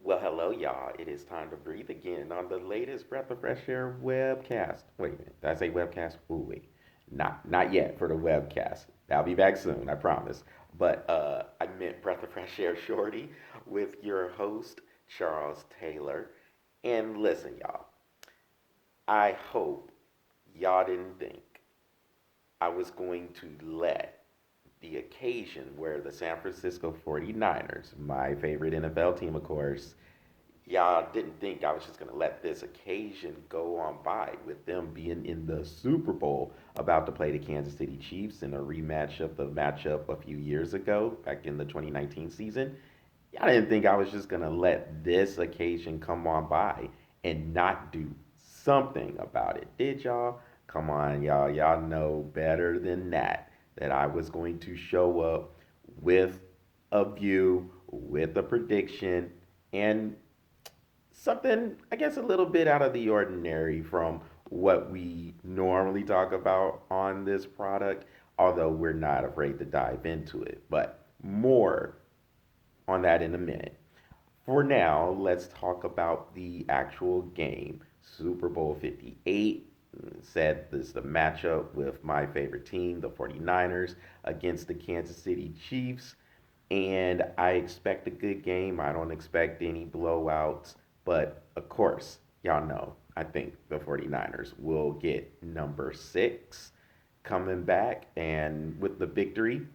Well, hello, y'all. It is time to breathe again on the latest Breath of Fresh Air webcast. Wait a minute, did I say webcast? Ooh, wait, not yet for the webcast. I'll be back soon, I promise. But I meant Breath of Fresh Air Shorty with your host Charles Taylor. And listen, y'all, I hope y'all didn't think I was going to let the occasion where the San Francisco 49ers, my favorite NFL team, of course, y'all didn't think I was just going to let this occasion go on by with them being in the Super Bowl about to play the Kansas City Chiefs in a rematch of the matchup a few years ago, back in the 2019 season. Y'all didn't think I was just going to let this occasion come on by and not do something about it, did y'all? Come on, y'all. Y'all know better than that, that I was going to show up with a view, with a prediction, and something, I guess, a little bit out of the ordinary from what we normally talk about on this product, although we're not afraid to dive into it. But more on that in a minute. For now, let's talk about the actual game. Super Bowl 58 said this is the matchup with my favorite team, the 49ers, against the Kansas City Chiefs. And I expect a good game. I don't expect any blowouts. But of course, y'all know, I think the 49ers will get number six coming back. And with the victory,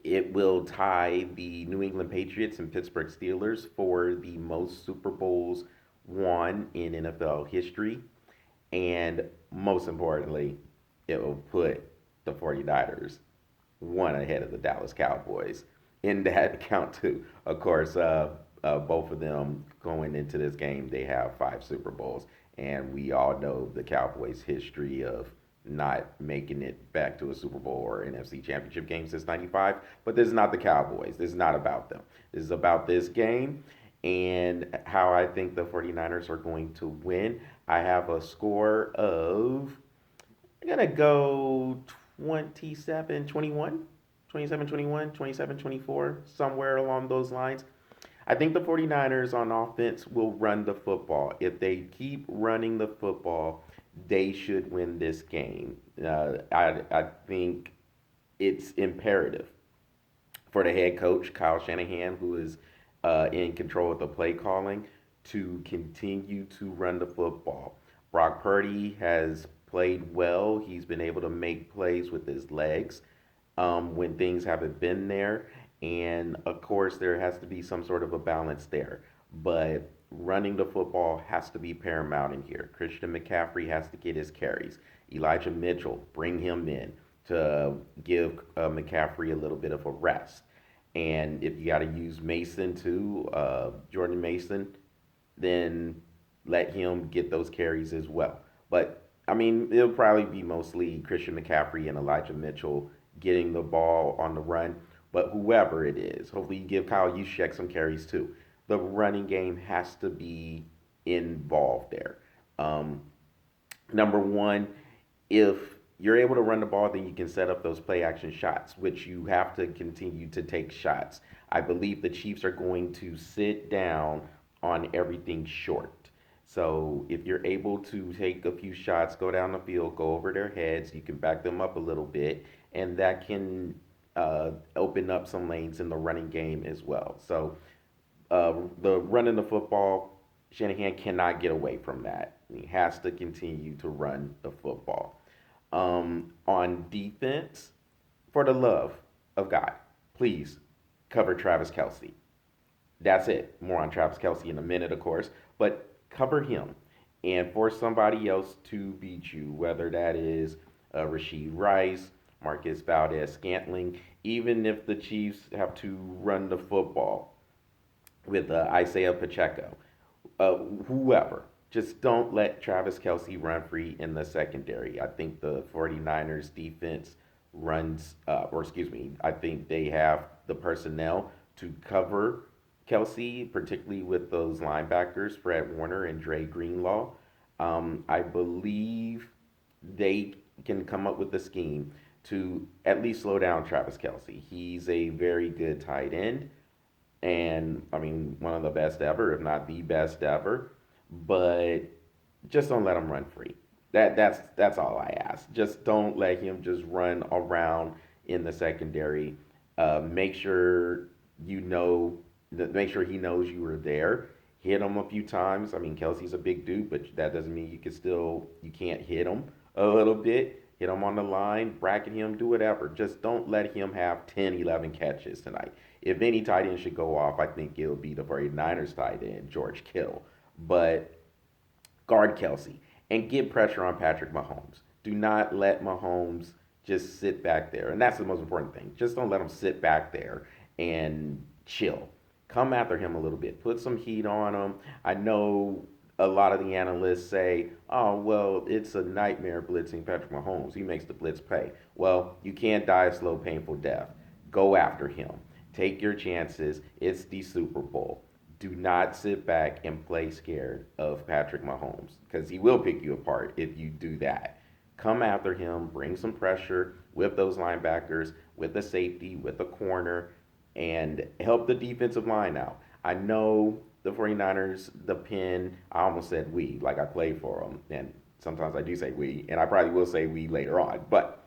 it will tie the New England Patriots and Pittsburgh Steelers for the most Super Bowls won in NFL history. And most importantly, it will put the 49ers one ahead of the Dallas Cowboys in that count, too. Of course, both of them going into this game, they have five Super Bowls. And we all know the Cowboys' history of not making it back to a Super Bowl or NFC Championship game since '95. But this is not the Cowboys. This is not about them. This is about this game and how I think the 49ers are going to win. I have a score of, I'm going to go 27-21, 27-21, 27-24, somewhere along those lines. I think the 49ers on offense will run the football. If they keep running the football, they should win this game. I think it's imperative for the head coach, Kyle Shanahan, who is in control of the play calling, to continue to run the football. Brock Purdy has played well. He's been able to make plays with his legs when things haven't been there. And of course, there has to be some sort of a balance there. But running the football has to be paramount in here. Christian McCaffrey has to get his carries. Elijah Mitchell, bring him in to give McCaffrey a little bit of a rest. And if you got to use Mason too, Jordan Mason, then let him get those carries as well. But I mean, it'll probably be mostly Christian McCaffrey and Elijah Mitchell getting the ball on the run. But whoever it is, hopefully you give Kyle Juszczyk some carries too. The running game has to be involved there. Um, Number one, if you're able to run the ball, then you can set up those play action shots, which you have to continue to take shots. I believe the Chiefs are going to sit down on everything short. So if you're able to take a few shots, go down the field, go over their heads, you can back them up a little bit, and that can open up some lanes in the running game as well. So the running the football, Shanahan cannot get away from that. He has to continue to run the football. On defense, for the love of God, please cover Travis Kelsey. That's it. More on Travis Kelsey in a minute, of course, but cover him and force somebody else to beat you, whether that is Rasheed Rice, Marcus Valdez Scantling, even if the Chiefs have to run the football with Isaiah Pacheco, whoever. Just don't let Travis Kelsey run free in the secondary. I think the 49ers defense runs, or excuse me, I think they have the personnel to cover Kelsey, particularly with those linebackers, Fred Warner and Dre Greenlaw. I believe they can come up with a scheme to at least slow down Travis Kelsey. He's a very good tight end and I mean one of the best ever, if not the best ever. But just don't let him run free. That's all I ask. Just don't let him just run around in the secondary. Make sure you know, make sure he knows you were there. Hit him a few times. I mean, Kelsey's a big dude, but that doesn't mean you can't hit him a little bit. Hit him on the line, bracket him, do whatever. Just don't let him have 10, 11 catches tonight. If any tight end should go off, I think it'll be the 49ers tight end, George Kittle. But guard Kelsey and get pressure on Patrick Mahomes. Do not let Mahomes just sit back there. And that's the most important thing. Just don't let him sit back there and chill. Come after him a little bit. Put some heat on him. I know a lot of the analysts say, oh, well, it's a nightmare blitzing Patrick Mahomes. He makes the blitz pay. Well, you can't die a slow, painful death. Go after him. Take your chances. It's the Super Bowl. Do not sit back and play scared of Patrick Mahomes because he will pick you apart if you do that. Come after him, bring some pressure with those linebackers, with the safety, with the corner, and help the defensive line out. I know the 49ers depend, I almost said we, like I play for them, and sometimes I do say we, and I probably will say we later on, but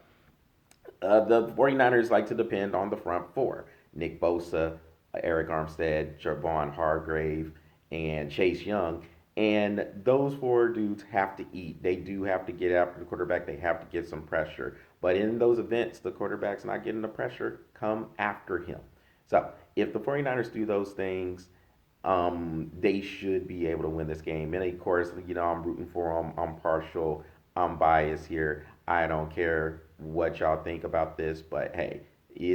the 49ers like to depend on the front four. Nick Bosa, Eric Armstead, Javon Hargrave, and Chase Young. And those four dudes have to eat. They do have to get after the quarterback. They have to get some pressure. But in those events, the quarterback's not getting the pressure. Come after him. So if the 49ers do those things, they should be able to win this game. And of course, I'm rooting for them. I'm partial. I'm biased here. I don't care what y'all think about this, but hey,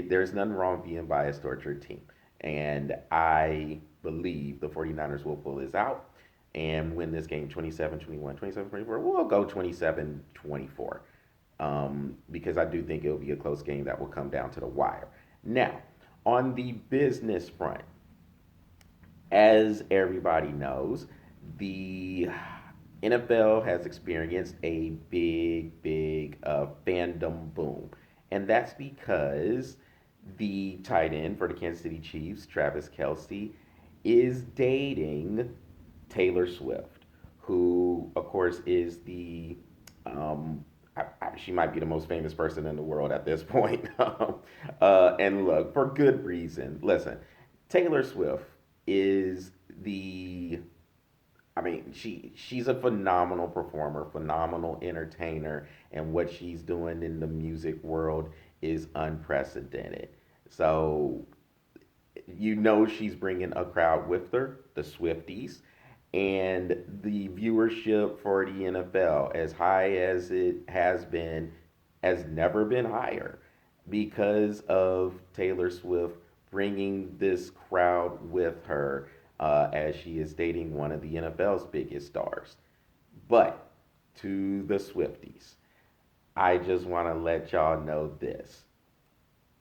there's nothing wrong with being biased towards your team. And I believe the 49ers will pull this out and win this game 27-21, 27-24. We'll go 27-24 because I do think it'll be a close game that will come down to the wire. Now, on the business front, as everybody knows, the NFL has experienced a big fandom boom. And that's because the tight end for the Kansas City Chiefs, Travis Kelsey, is dating Taylor Swift, who, of course, is she might be the most famous person in the world at this point. And look, for good reason. Listen, Taylor Swift is she's a phenomenal performer, phenomenal entertainer, and what she's doing in the music world is unprecedented. So, she's bringing a crowd with her, the Swifties, and the viewership for the NFL, as high as it has been, has never been higher because of Taylor Swift bringing this crowd with her as she is dating one of the NFL's biggest stars. But to the Swifties, I just want to let y'all know this.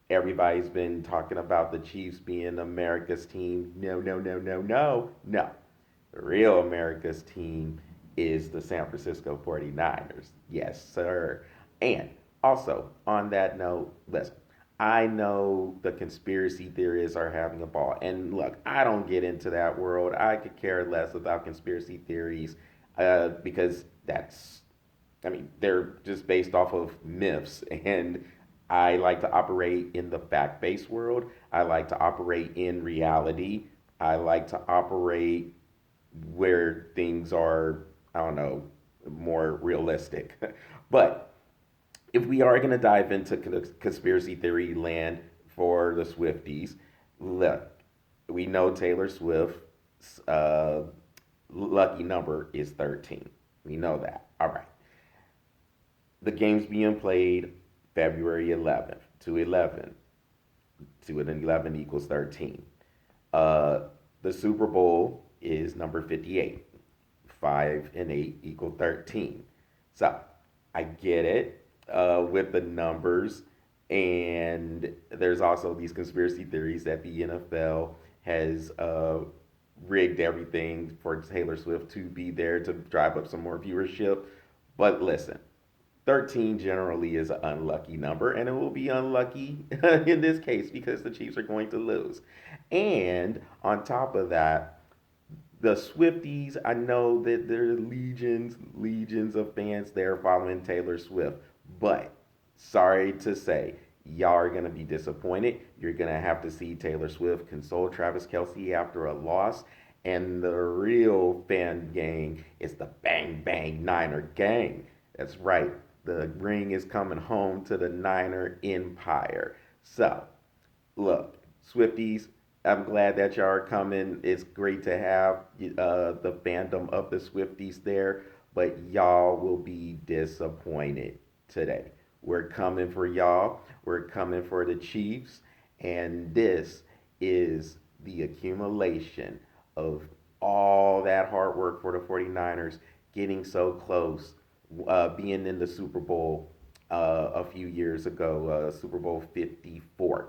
Everybody's been talking about the Chiefs being America's team. No, no, no, no, no, no. The real America's team is the San Francisco 49ers. Yes, sir. And also, on that note, listen, I know the conspiracy theorists are having a ball. And look, I don't get into that world. I could care less about conspiracy theories because they're just based off of myths. And I like to operate in the fact based world. I like to operate in reality. I like to operate where things are, I don't know, more realistic. But if we are going to dive into conspiracy theory land for the Swifties, look, we know Taylor Swift's lucky number is 13. We know that. All right. The game's being played February 11th, 2/11. 2 and 11 equals 13. The Super Bowl is number 58. 5 and 8 equal 13. So I get it with the numbers. And there's also these conspiracy theories that the NFL has rigged everything for Taylor Swift to be there to drive up some more viewership. But listen, 13 generally is an unlucky number, and it will be unlucky in this case because the Chiefs are going to lose. And on top of that, the Swifties, I know that there are legions of fans there following Taylor Swift, but sorry to say, y'all are going to be disappointed. You're going to have to see Taylor Swift console Travis Kelsey after a loss. And the real fan gang is the Bang Bang Niner gang. That's right. The ring is coming home to the Niner Empire. So, look, Swifties, I'm glad that y'all are coming. It's great to have the fandom of the Swifties there, but y'all will be disappointed today. We're coming for y'all. We're coming for the Chiefs, and this is the accumulation of all that hard work for the 49ers getting so close, being in the Super Bowl a few years ago, Super Bowl 54,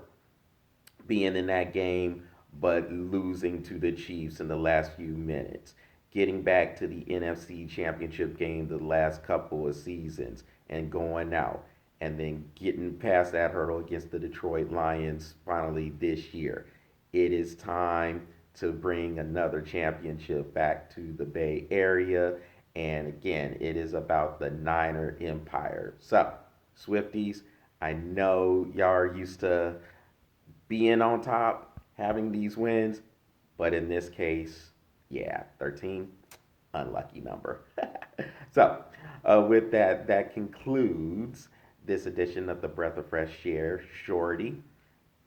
being in that game, but losing to the Chiefs in the last few minutes, getting back to the NFC Championship game the last couple of seasons and going out, and then getting past that hurdle against the Detroit Lions finally this year. It is time to bring another championship back to the Bay Area. And again, it is about the Niner Empire. So, Swifties, I know y'all are used to being on top, having these wins. But in this case, yeah, 13, unlucky number. So, with that, that concludes this edition of the Breath of Fresh Air Shorty.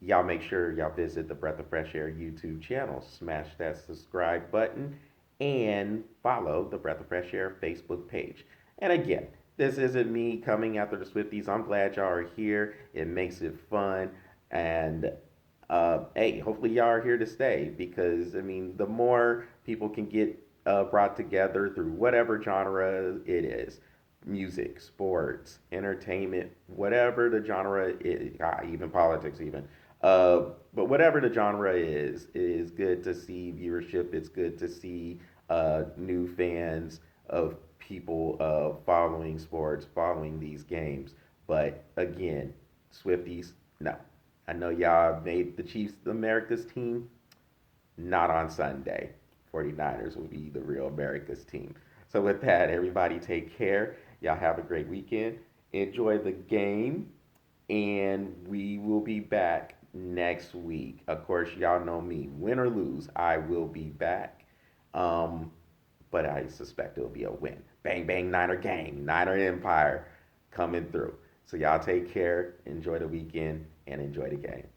Y'all make sure y'all visit the Breath of Fresh Air YouTube channel, smash that subscribe button, and follow the Breath of Fresh Air Facebook page. And again, this isn't me coming after the Swifties. I'm glad y'all are here. It makes it fun. And hey, hopefully y'all are here to stay because, I mean, the more people can get brought together through whatever genre it is, music, sports, entertainment, whatever the genre is, even politics, even. But whatever the genre is, it is good to see viewership. It's good to see new fans of people following sports, following these games. But again, Swifties, no. I know y'all made the Chiefs America's team. Not on Sunday. 49ers will be the real America's team. So with that, everybody take care. Y'all have a great weekend. Enjoy the game. And we will be back next week. Of course, y'all know me. Win or lose, I will be back. Um, but I suspect it'll be a win. Bang, bang, Niner gang. Niner Empire coming through. So y'all take care. Enjoy the weekend and enjoy the game.